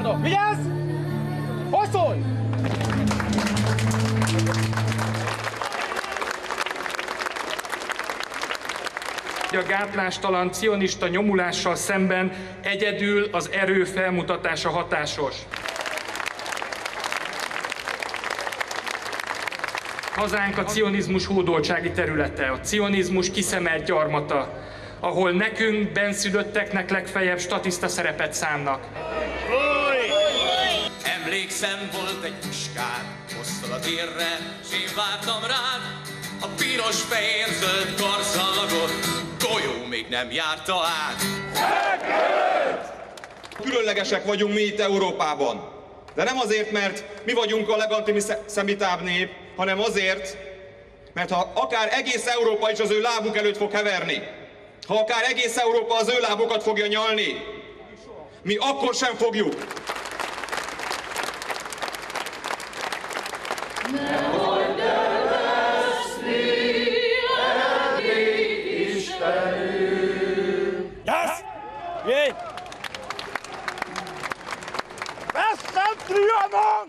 Garda! Vigyázz! Hajszolj! A gátlástalan cionista nyomulással szemben egyedül az erő felmutatása hatásos. Hazánk a cionizmus hódoltsági területe, a cionizmus kiszemelt gyarmata, ahol nekünk, benszülötteknek legfeljebb statiszta szerepet szánnak. Emlékszem, volt egy puskár, hoztad a térre, s én vártam rád, a piros-fehér-zöld karszallagot, golyó még nem járta át. Különlegesek vagyunk mi itt Európában. De nem azért, mert mi vagyunk a legantiszemitább nép, hanem azért, mert ha akár egész Európa is az ő lábuk előtt fog heverni, ha akár egész Európa az ő lábukat fogja nyalni, mi akkor sem fogjuk. Yes! Jé! Veszem trianon!